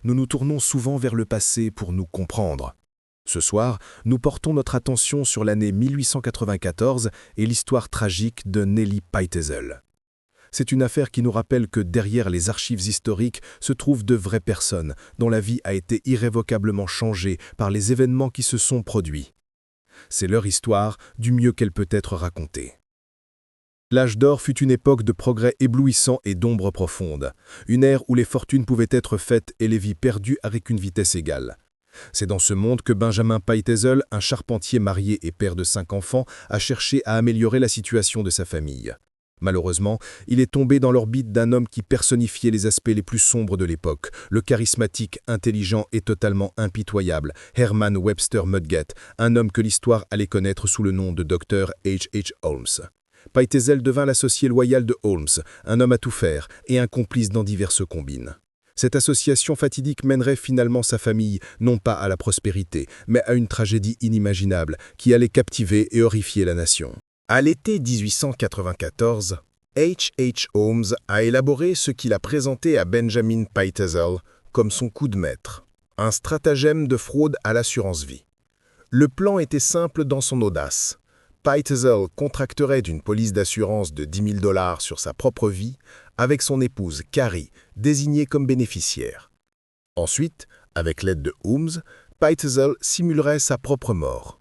nous nous tournons souvent vers le passé pour nous comprendre. Ce soir, nous portons notre attention sur l'année 1894 et l'histoire tragique de Nellie Pitezel. C'est une affaire qui nous rappelle que derrière les archives historiques se trouvent de vraies personnes dont la vie a été irrévocablement changée par les événements qui se sont produits. C'est leur histoire du mieux qu'elle peut être racontée. L'âge d'or fut une époque de progrès éblouissant et d'ombre profonde, une ère où les fortunes pouvaient être faites et les vies perdues avec une vitesse égale. C'est dans ce monde que Benjamin Pitezel, un charpentier marié et père de 5 enfants, a cherché à améliorer la situation de sa famille. Malheureusement, il est tombé dans l'orbite d'un homme qui personnifiait les aspects les plus sombres de l'époque, le charismatique, intelligent et totalement impitoyable Herman Webster Mudgett, un homme que l'histoire allait connaître sous le nom de Dr. H. Holmes. Pitezel devint l'associé loyal de Holmes, un homme à tout faire et un complice dans diverses combines. Cette association fatidique mènerait finalement sa famille, non pas à la prospérité, mais à une tragédie inimaginable qui allait captiver et horrifier la nation. À l'été 1894, H. Holmes a élaboré ce qu'il a présenté à Benjamin Pitezel comme son coup de maître, un stratagème de fraude à l'assurance vie. Le plan était simple dans son audace. Pitezel contracterait une police d'assurance de 10 000 $ sur sa propre vie avec son épouse Carrie, désignée comme bénéficiaire. Ensuite, avec l'aide de Holmes, Pitezel simulerait sa propre mort.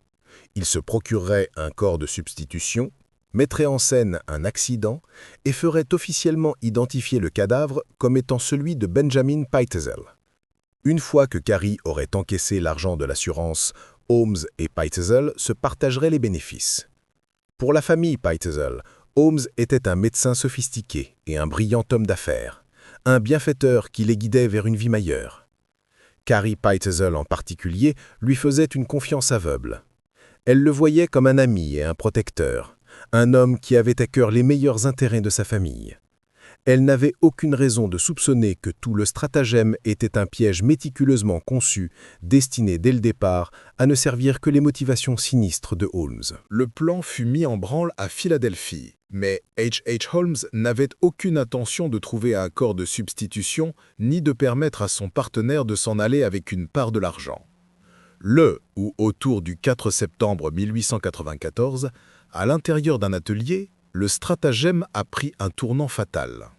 Il se procurerait un corps de substitution, mettrait en scène un accident et ferait officiellement identifier le cadavre comme étant celui de Benjamin Pitezel. Une fois que Carrie aurait encaissé l'argent de l'assurance, Holmes et Pitezel se partageraient les bénéfices. Pour la famille Pitezel, Holmes était un médecin sophistiqué et un brillant homme d'affaires, un bienfaiteur qui les guidait vers une vie meilleure. Carrie Pitezel en particulier lui faisait une confiance aveugle. Elle le voyait comme un ami et un protecteur, un homme qui avait à cœur les meilleurs intérêts de sa famille. Elle n'avait aucune raison de soupçonner que tout le stratagème était un piège méticuleusement conçu, destiné dès le départ à ne servir que les motivations sinistres de Holmes. Le plan fut mis en branle à Philadelphie, mais H. Holmes n'avait aucune intention de trouver un corps de substitution ni de permettre à son partenaire de s'en aller avec une part de l'argent. Le ou autour du 4 septembre 1894, à l'intérieur d'un atelier, le stratagème a pris un tournant fatal.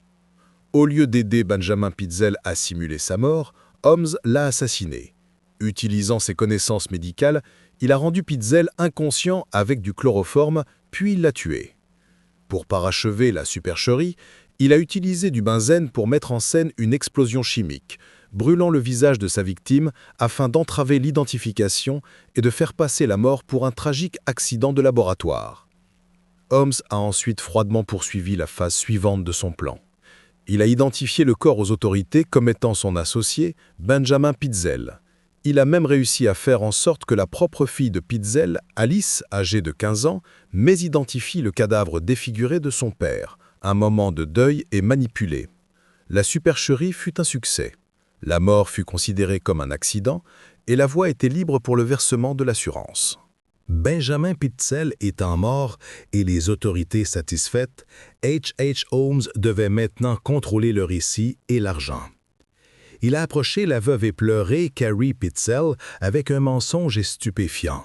Au lieu d'aider Benjamin Pitezel à simuler sa mort, Holmes l'a assassiné. Utilisant ses connaissances médicales, il a rendu Pitezel inconscient avec du chloroforme, puis il l'a tué. Pour parachever la supercherie, il a utilisé du benzène pour mettre en scène une explosion chimique, brûlant le visage de sa victime afin d'entraver l'identification et de faire passer la mort pour un tragique accident de laboratoire. Holmes a ensuite froidement poursuivi la phase suivante de son plan. Il a identifié le corps aux autorités comme étant son associé, Benjamin Pitezel. Il a même réussi à faire en sorte que la propre fille de Pitezel, Alice, âgée de 15 ans, mésidentifie le cadavre défiguré de son père, un moment de deuil et manipulé. La supercherie fut un succès. La mort fut considérée comme un accident et la voie était libre pour le versement de l'assurance. Benjamin Pitezel étant mort et les autorités satisfaites, H. Holmes devait maintenant contrôler le récit et l'argent. Il a approché la veuve éplorée Carrie Pitezel avec un mensonge stupéfiant.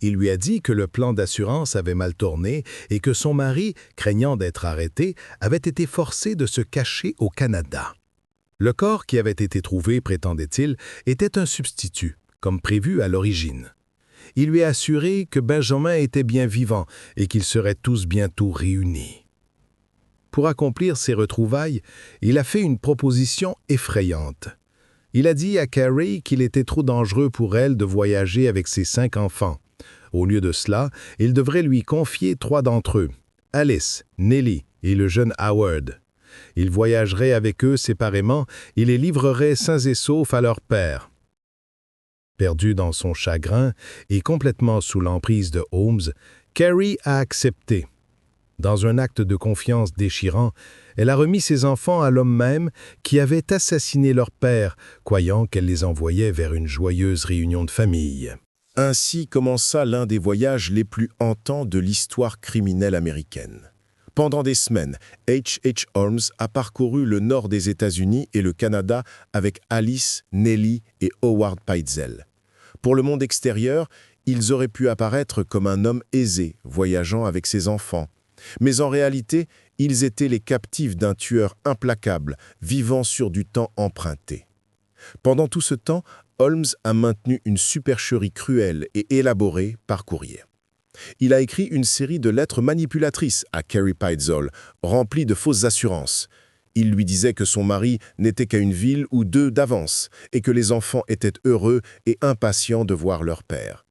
Il lui a dit que le plan d'assurance avait mal tourné et que son mari, craignant d'être arrêté, avait été forcé de se cacher au Canada. Le corps qui avait été trouvé, prétendait-il, était un substitut, comme prévu à l'origine. Il lui a assuré que Benjamin était bien vivant et qu'ils seraient tous bientôt réunis. Pour accomplir ces retrouvailles, il a fait une proposition effrayante. Il a dit à Carrie qu'il était trop dangereux pour elle de voyager avec ses 5 enfants. Au lieu de cela, il devrait lui confier 3 d'entre eux, Alice, Nellie et le jeune Howard. Il voyagerait avec eux séparément et les livrerait sains et saufs à leur père. Perdue dans son chagrin et complètement sous l'emprise de Holmes, Carrie a accepté. Dans un acte de confiance déchirant, elle a remis ses enfants à l'homme même qui avait assassiné leur père, croyant qu'elle les envoyait vers une joyeuse réunion de famille. Ainsi commença l'un des voyages les plus hantants de l'histoire criminelle américaine. Pendant des semaines, H.H. Holmes a parcouru le nord des États-Unis et le Canada avec Alice, Nellie et Howard Pitezel. Pour le monde extérieur, ils auraient pu apparaître comme un homme aisé, voyageant avec ses enfants. Mais en réalité, ils étaient les captifs d'un tueur implacable, vivant sur du temps emprunté. Pendant tout ce temps, Holmes a maintenu une supercherie cruelle et élaborée par courrier. Il a écrit une série de lettres manipulatrices à Carrie Pitezel, remplies de fausses assurances. Il lui disait que son mari n'était qu'à une ville ou deux d'avance et que les enfants étaient heureux et impatients de voir leur père.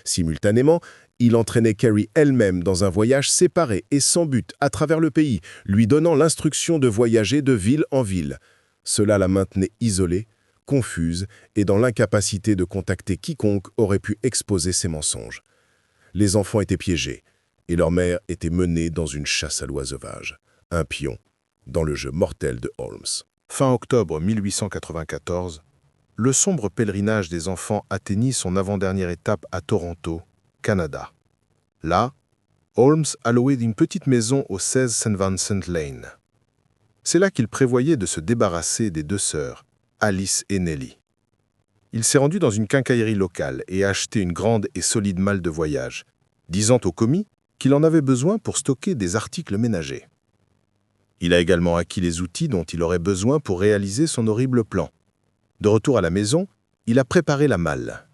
Simultanément, il entraînait Carrie elle-même dans un voyage séparé et sans but à travers le pays, lui donnant l'instruction de voyager de ville en ville. Cela la maintenait isolée, confuse et dans l'incapacité de contacter quiconque aurait pu exposer ses mensonges. Les enfants étaient piégés et leur mère était menée dans une chasse à l'oie sauvage, un pion dans le jeu mortel de Holmes. Fin octobre 1894, le sombre pèlerinage des enfants atteignit son avant-dernière étape à Toronto, Canada. Là, Holmes a loué une petite maison au 16 St. Vincent Lane. C'est là qu'il prévoyait de se débarrasser des deux sœurs, Alice et Nellie. Il s'est rendu dans une quincaillerie locale et a acheté une grande et solide malle de voyage, disant au commis qu'il en avait besoin pour stocker des articles ménagers. Il a également acquis les outils dont il aurait besoin pour réaliser son horrible plan. De retour à la maison, il a préparé la malle.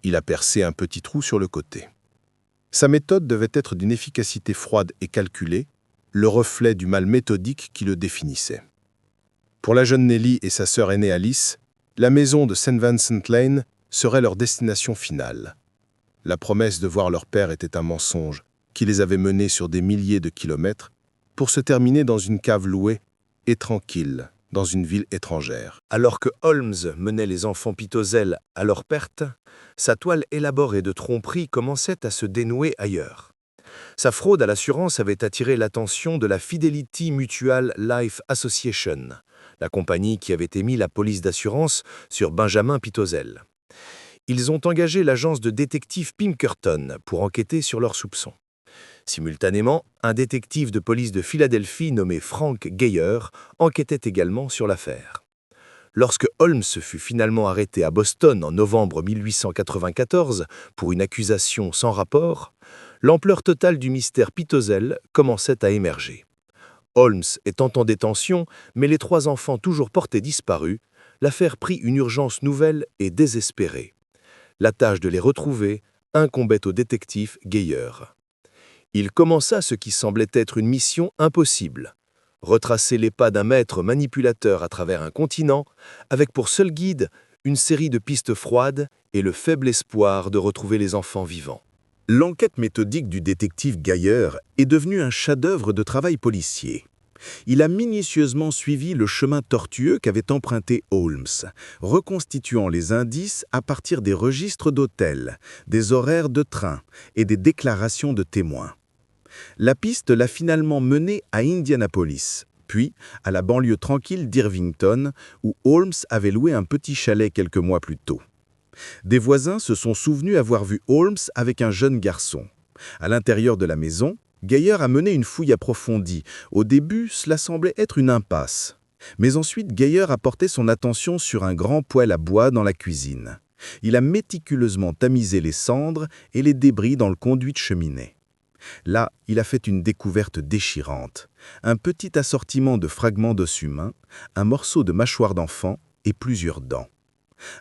Il a percé un petit trou sur le côté. Sa méthode devait être d'une efficacité froide et calculée, le reflet du mal méthodique qui le définissait. Pour la jeune Nellie et sa sœur aînée Alice, la maison de St. Vincent Lane serait leur destination finale. La promesse de voir leur père était un mensonge qui les avait menés sur des milliers de kilomètres pour se terminer dans une cave louée et tranquille dans une ville étrangère. Alors que Holmes menait les enfants Pitezel à leur perte, sa toile élaborée de tromperie commençait à se dénouer ailleurs. Sa fraude à l'assurance avait attiré l'attention de la Fidelity Mutual Life Association, la compagnie qui avait émis la police d'assurance sur Benjamin Pitezel. Ils ont engagé l'agence de détective Pinkerton pour enquêter sur leurs soupçons. Simultanément, un détective de police de Philadelphie nommé Frank Geyer enquêtait également sur l'affaire. Lorsque Holmes fut finalement arrêté à Boston en novembre 1894 pour une accusation sans rapport, l'ampleur totale du mystère Pitezel commençait à émerger. Holmes étant en détention, mais les trois enfants toujours portés disparus, l'affaire prit une urgence nouvelle et désespérée. La tâche de les retrouver incombait au détective Geyer. Il commença ce qui semblait être une mission impossible, retracer les pas d'un maître manipulateur à travers un continent, avec pour seul guide une série de pistes froides et le faible espoir de retrouver les enfants vivants. L'enquête méthodique du détective Geyer est devenue un chef-d'œuvre de travail policier. Il a minutieusement suivi le chemin tortueux qu'avait emprunté Holmes, reconstituant les indices à partir des registres d'hôtels, des horaires de train et des déclarations de témoins. La piste l'a finalement mené à Indianapolis, puis à la banlieue tranquille d'Irvington, où Holmes avait loué un petit chalet quelques mois plus tôt. Des voisins se sont souvenus avoir vu Holmes avec un jeune garçon. À l'intérieur de la maison, Geyer a mené une fouille approfondie. Au début, cela semblait être une impasse. Mais ensuite, Geyer a porté son attention sur un grand poêle à bois dans la cuisine. Il a méticuleusement tamisé les cendres et les débris dans le conduit de cheminée. Là, il a fait une découverte déchirante. Un petit assortiment de fragments d'os humains, un morceau de mâchoire d'enfant et plusieurs dents.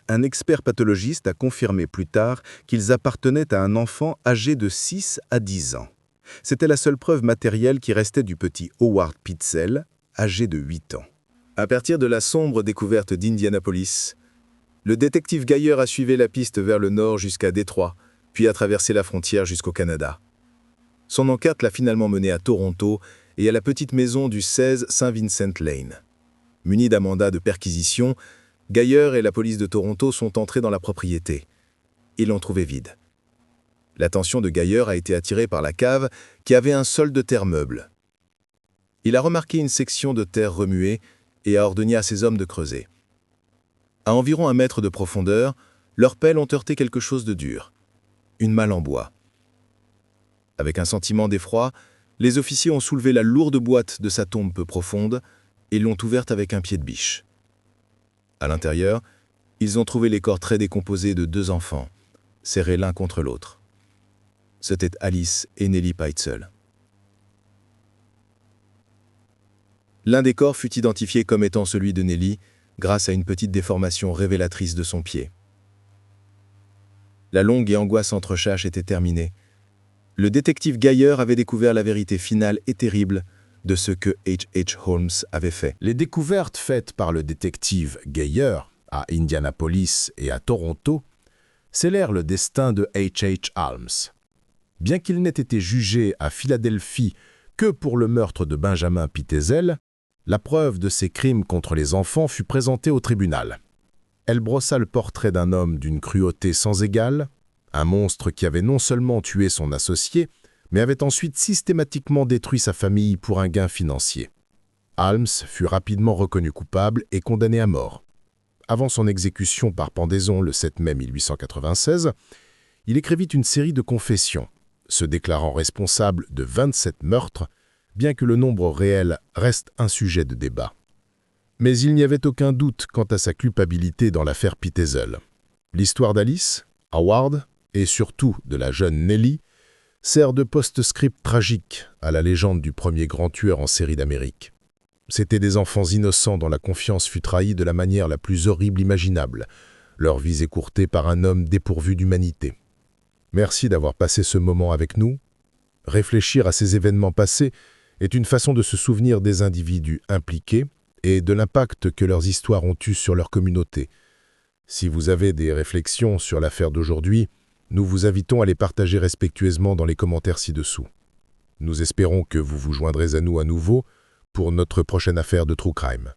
Un expert pathologiste a confirmé plus tard qu'ils appartenaient à un enfant âgé de 6 à 10 ans. C'était la seule preuve matérielle qui restait du petit Howard Pitezel, âgé de 8 ans. À partir de la sombre découverte d'Indianapolis, le détective Geyer a suivi la piste vers le nord jusqu'à Détroit, puis a traversé la frontière jusqu'au Canada. Son enquête l'a finalement mené à Toronto et à la petite maison du 16 St. Vincent Lane. Munis d'un mandat de perquisition, Geyer et la police de Toronto sont entrés dans la propriété. Ils l'ont trouvée vide. L'attention de Geyer a été attirée par la cave qui avait un sol de terre meuble. Il a remarqué une section de terre remuée et a ordonné à ses hommes de creuser. À environ 1 mètre de profondeur, leurs pelles ont heurté quelque chose de dur, une malle en bois. Avec un sentiment d'effroi, Les officiers ont soulevé la lourde boîte de sa tombe peu profonde et l'ont ouverte avec un pied de biche. À l'intérieur, ils ont trouvé les corps très décomposés de 2 enfants, serrés l'un contre l'autre. C'étaient Alice et Nellie Peitzel. L'un des corps fut identifié comme étant celui de Nellie grâce à une petite déformation révélatrice de son pied. La longue et angoissante recherche était terminée. Le détective Geyer avait découvert la vérité finale et terrible de ce que H.H. Holmes avait fait. Les découvertes faites par le détective Geyer à Indianapolis et à Toronto scellèrent le destin de H.H. Holmes. Bien qu'il n'ait été jugé à Philadelphie que pour le meurtre de Benjamin Pitezel, la preuve de ses crimes contre les enfants fut présentée au tribunal. Elle brossa le portrait d'un homme d'une cruauté sans égale, un monstre qui avait non seulement tué son associé, mais avait ensuite systématiquement détruit sa famille pour un gain financier. Holmes fut rapidement reconnu coupable et condamné à mort. Avant son exécution par pendaison le 7 mai 1896, il écrivit une série de confessions, se déclarant responsable de 27 meurtres, bien que le nombre réel reste un sujet de débat. Mais il n'y avait aucun doute quant à sa culpabilité dans l'affaire Pitezel. L'histoire d'Alice, Howard et surtout de la jeune Nellie sert de post-script tragique à la légende du premier grand tueur en série d'Amérique. C'étaient des enfants innocents dont la confiance fut trahie de la manière la plus horrible imaginable, leur vie écourtée par un homme dépourvu d'humanité. Merci d'avoir passé ce moment avec nous. Réfléchir à ces événements passés est une façon de se souvenir des individus impliqués et de l'impact que leurs histoires ont eu sur leur communauté. Si vous avez des réflexions sur l'affaire d'aujourd'hui, nous vous invitons à les partager respectueusement dans les commentaires ci-dessous. Nous espérons que vous vous joindrez à nous à nouveau pour notre prochaine affaire de True Crime.